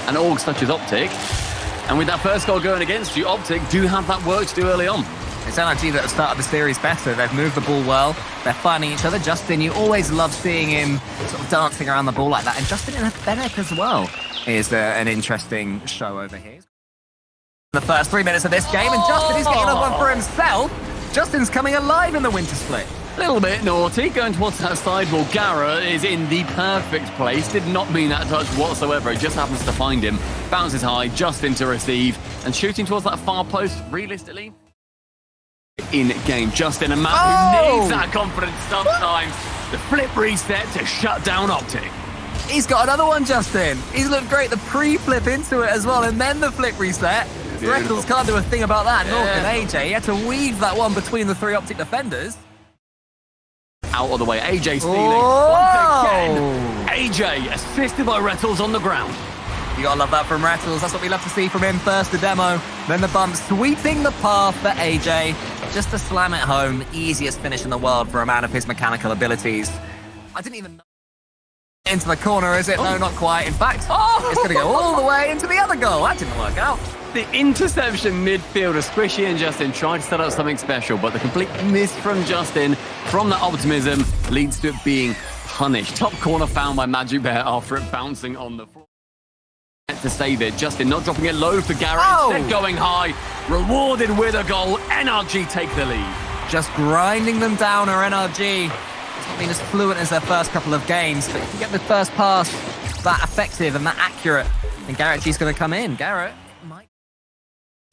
and Org such as Optic. And with that first goal going against you, Optic do have that work to do early on. It's NRG that have started the series better. They've moved the ball well. They're finding each other. Justin, you always love seeing him sort of dancing around the ball like that. And Justin in a Fennec as well is an interesting show over here. The first 3 minutes of this game, and Justin is getting another one for himself. Justin's coming alive in the winter split. A little bit naughty, going towards that sideball. Gara is in the perfect place. Did not mean that touch whatsoever. It just happens to find him. Bounces high, Justin to receive, and shooting towards that far post, realistically. In-game, Justin, a man who needs that confidence sometimes. The flip reset to shut down Optic. He's got another one, Justin. He's looked great. The pre-flip into it as well, and then the flip reset. Reckles can't do a thing about that. Nor can AJ. He had to weave that one between the three Optic defenders. Out of the way, AJ stealing once again. AJ assisted by Rettles on the ground. You gotta love that from Rettles. That's what we love to see from him. First the demo, then the bump, sweeping the path for AJ. Just to slam it home. Easiest finish in the world for a man of his mechanical abilities. I didn't even know. Into the corner, is it? No, not quite. In fact, it's gonna go all the way into the other goal. That didn't work out. The interception midfielder, Squishy and Justin tried to set up something special, but the complete miss from Justin from that optimism leads to it being punished. Top corner found by Magic Bear after it bouncing on the floor. To save it, Justin not dropping it low for Garrett, instead going high, rewarded with a goal. NRG take the lead. Just grinding them down, or NRG. It's not been as fluent as their first couple of games, but if you get the first pass that effective and that accurate, then Garrett G's going to come in. Garrett might.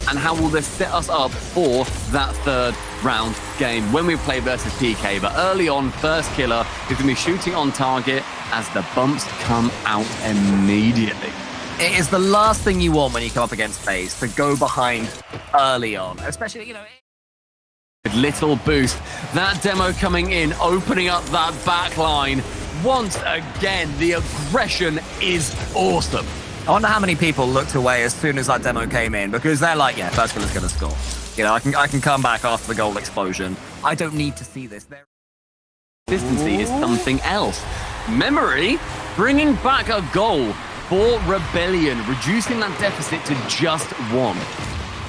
And how will this set us up for that third round game when we play versus PK? But early on, first killer is going to be shooting on target as the bumps come out immediately. It is the last thing you want when you come up against FaZe, to go behind early on, especially, With little boost. That demo coming in, opening up that back line. Once again, the aggression is awesome. I wonder how many people looked away as soon as that demo came in, because they're like, yeah, first killer's going to score. I can come back after the goal explosion. I don't need to see this. Consistency is something else. Memory bringing back a goal for Rebellion, reducing that deficit to just one.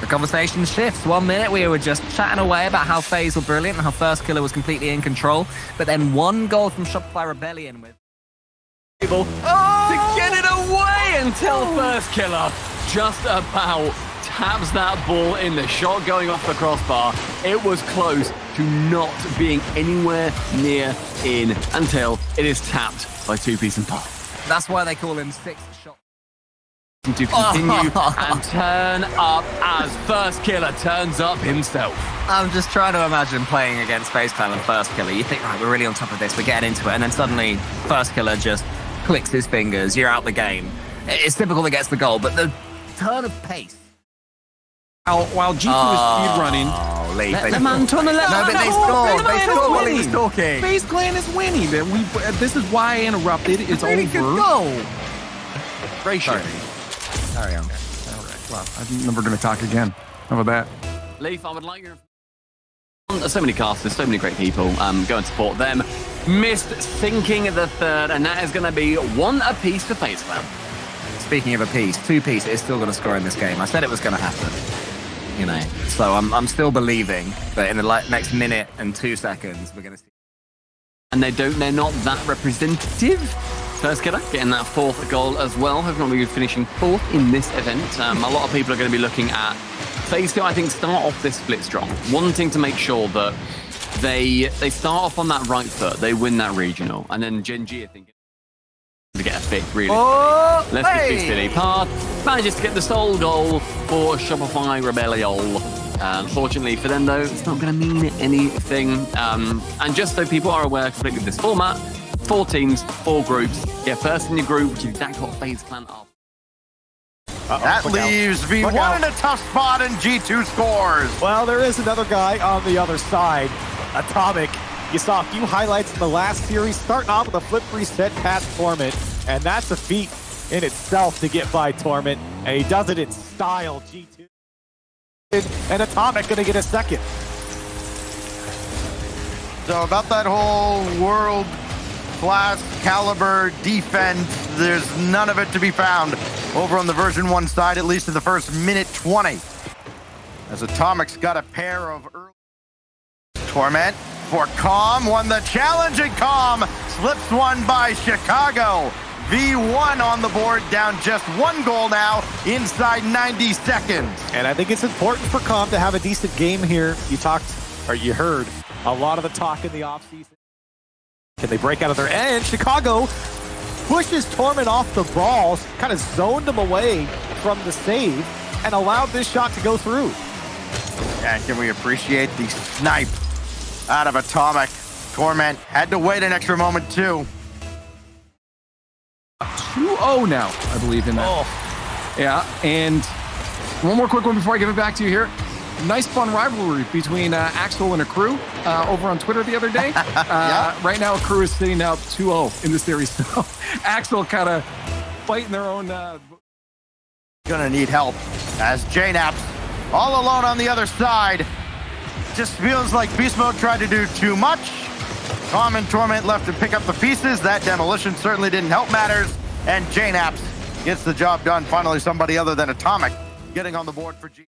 The conversation shifts. 1 minute, we were just chatting away about how FaZe were brilliant and how First Killer was completely in control. But then one goal from Shopify Rebellion with able to get it away until First Killer just about taps that ball in. The shot going off the crossbar. It was close to not being anywhere near in until it is tapped by 2Piece and Pop. That's why they call him 6 shot. To continue and turn up as First Killer turns up himself. I'm just trying to imagine playing against FaZe Clan and First Killer. You think, right, we're really on top of this, we're getting into it, and then suddenly First Killer just clicks his fingers, you're out the game. It's typical that gets the goal, but the turn of pace. While G2 is speedrunning, The man to the left. No, but they scored. They scored while he was talking. FaZe Clan is winning. This is why I interrupted. It's really over. Good goal. Ratio. Carry on. All right. Well, I'm never going to talk again. How about that? Leaf, I would like your... There's so many casters, so many great people. Go and support them. Missed sinking the third, and that is going to be 1 apiece for FaZe Clan. Speaking of a piece, 2Piece is still going to score in this game. I said it was going to happen. So I'm still believing that in the next minute and 2 seconds we're going to see. And they're not that representative. First Killer getting that 4th goal as well. Hopefully we'll be finishing 4th in this event. A lot of people are going to be looking at FaZe 2, I think, start off this split strong, wanting to make sure that they start off on that right foot, they win that regional, and then Gen G, I think, to get a 5th, really. Let's just be silly. Part manages to get the sole goal for Shopify Rebellion. Unfortunately for them, though, it's not going to mean anything. And just so people are aware completely of this format, 4 teams, 4 groups. Get first in your group, which is exactly what FaZe Clan are. That leaves V1 in a tough spot, and G2 scores. Well, there is another guy on the other side, Atomic. You saw a few highlights in the last series, starting off with a flip reset past Torment, and that's a feat in itself to get by Torment, and he does it in style. G2 and Atomic gonna get a second. So about that whole world class, caliber, defense, there's none of it to be found over on the version 1 side, at least in the first minute 20. As Atomic's got a pair of early... Torment for Calm, won the challenge, and Calm slips one by Chicago. V1 on the board, down just 1 goal now, inside 90 seconds. And I think it's important for Calm to have a decent game here. You heard a lot of the talk in the offseason. Can they break out of their end? Chicago pushes Torment off the balls, kind of zoned him away from the save, and allowed this shot to go through. And can we appreciate the snipe out of Atomic? Torment had to wait an extra moment too. 2-0 now, I believe, in that. Oh, Yeah, and one more quick one before I give it back to you here. Nice fun rivalry between Axel and Accru over on Twitter the other day. Right now, Accru is sitting now 2-0 in the series. So Axel kind of fighting their own... Gonna need help as JNaps all alone on the other side. Just feels like Beast Mode tried to do too much. Calm and Torment left to pick up the pieces. That demolition certainly didn't help matters. And JNaps gets the job done. Finally, somebody other than Atomic getting on the board for G.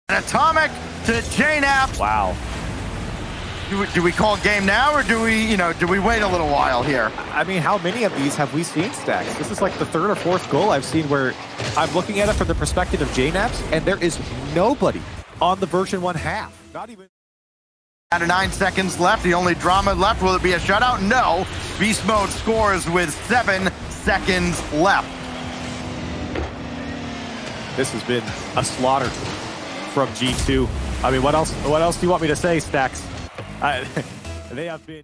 And Atomic to JNaps. wow. Do we call game now, or do we wait a little while here? I mean, how many of these have we seen, Stacks? This is like the 3rd or 4th goal I've seen where I'm looking at it from the perspective of JNaps, and there is nobody on the version 1 half. Not even. Out of 9 seconds left, the only drama left, will it be a shutout? No. Beast Mode scores with 7 seconds left. This has been a slaughter from G2. I mean, what else do you want me to say, Stacks? They have been...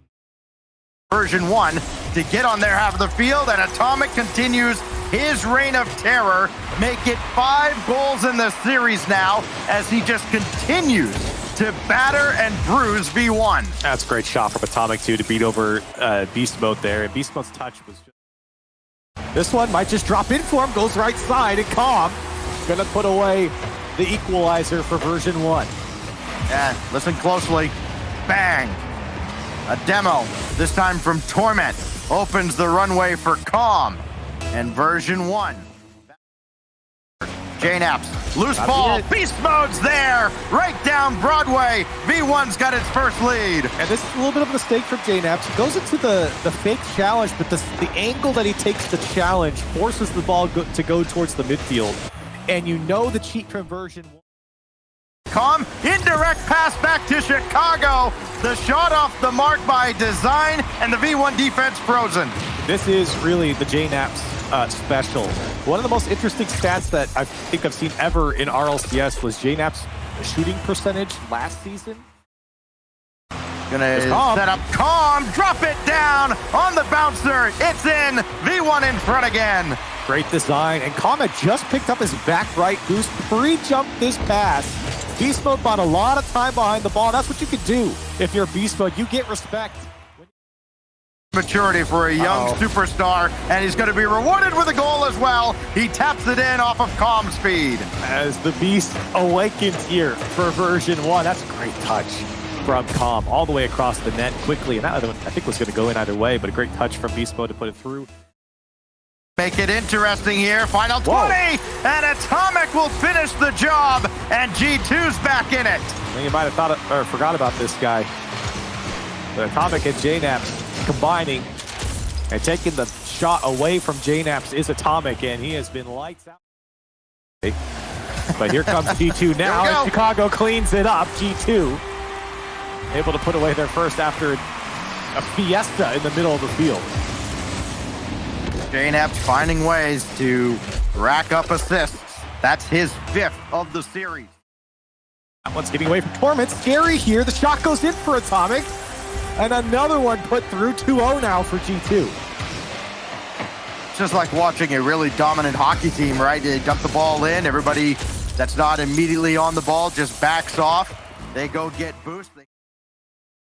Version 1 to get on their half of the field, and Atomic continues his reign of terror. Make it 5 goals in the series now as he just continues to batter and bruise V1. That's a great shot from Atomic, too, to beat over Beast Mode there. And Beast Mode's touch was just... This one might just drop in for him, goes right side, and Calm gonna put away the equalizer for version 1. And listen closely. Bang. A demo, this time from Torment, opens the runway for Calm. And version 1. JNaps, loose ball, Beast Mode's there, right down Broadway. V1's got its first lead. And this is a little bit of a mistake from JNaps. He goes into the fake challenge, but the angle that he takes the challenge forces the ball to go towards the midfield. And you know the cheat from version 1. Calm, indirect pass back to Chicago. The shot off the mark by design, and the V1 defense frozen. This is really the JNaps special. One of the most interesting stats that I think I've seen ever in RLCS was JNaps' shooting percentage last season. Gonna set up Calm, drop it down on the bouncer. It's in, V1 in front again. Great design, and Calm had just picked up his back right boost, pre-jumped this pass. Beast Mode bought a lot of time behind the ball. That's what you can do if you're Beast Mode. You get respect. Maturity for a young superstar, and he's going to be rewarded with a goal as well. He taps it in off of Calm speed. As the Beast awakens here for version 1. That's a great touch from Calm all the way across the net quickly. And that other one, I think, was going to go in either way, but a great touch from Beast Mode to put it through. Make it interesting here. Final 20, and Atomic will finish the job, and G2's back in it. Well, you might have thought or forgot about this guy. But Atomic and JNaps combining and taking the shot away from JNaps is Atomic, and he has been lights out. But here comes G2 now, and Chicago cleans it up. G2 able to put away their first after a fiesta in the middle of the field. JNaps finding ways to rack up assists. That's his 5th of the series. That one's getting away from Torment. Scary here. The shot goes in for Atomic. And another one put through. 2-0 now for G2. It's just like watching a really dominant hockey team, right? They dump the ball in. Everybody that's not immediately on the ball just backs off. They go get boost.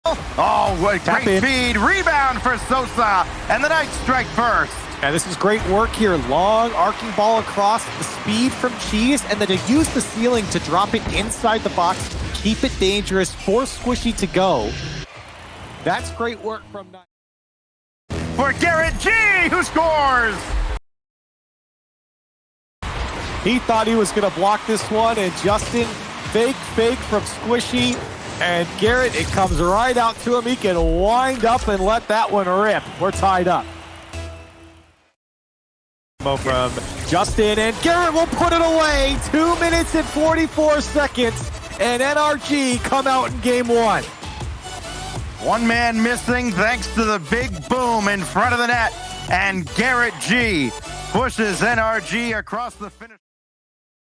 Oh, what great speed. Rebound for Sosa. And the Knights strike first. And this is great work here. Long arcing ball across, the speed from Cheese, and then to use the ceiling to drop it inside the box, keep it dangerous, force Squishy to go. That's great work from Knight. for Garrett G, who scores. He thought he was going to block this one, and Justin, fake from Squishy. And Garrett, it comes right out to him. He can wind up and let that one rip. We're tied up. From Justin, and Garrett will put it away. 2 minutes and 44 seconds, and NRG come out in game one. One man missing thanks to the big boom in front of the net, and Garrett G pushes NRG across the finish.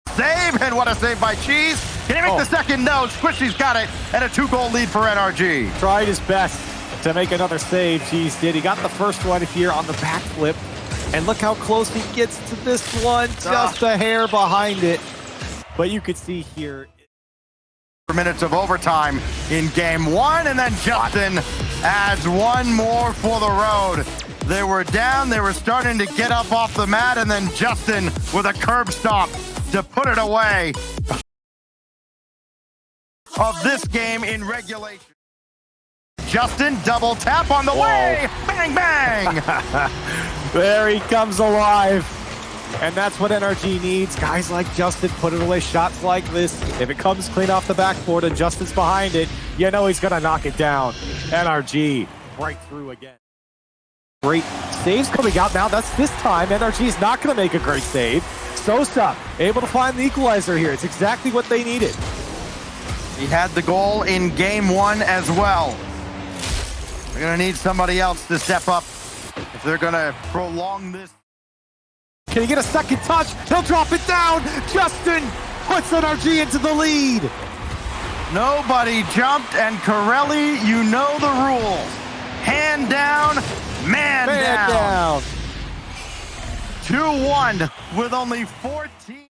Save, and what a save by Cheese. Can he make the second? No, Squishy's got it, and a 2-goal lead for NRG. Tried his best to make another save. Cheese did. He got the first one here on the backflip, and look how close he gets to this one, just a hair behind it. But you could see here. Minutes of overtime in game one, and then Justin adds one more for the road. They were down, they were starting to get up off the mat, and then Justin with a curb stop to put it away of this game in regulation. Justin, double tap on the way, bang, bang. There he comes alive. And that's what NRG needs. Guys like Justin put it away, shots like this. If it comes clean off the backboard and Justin's behind it, you know he's gonna knock it down. NRG right through again. Great saves coming out now. That's this time. NRG is not gonna make a great save. Sosa able to find the equalizer here. It's exactly what they needed. He had the goal in game one as well. They're gonna need somebody else to step up if they're gonna prolong this. Can he get a second touch? He'll drop it down. Justin puts NRG into the lead. Nobody jumped, and Corelli, you know the rules. Hand down, man down. 2-1 with only 14.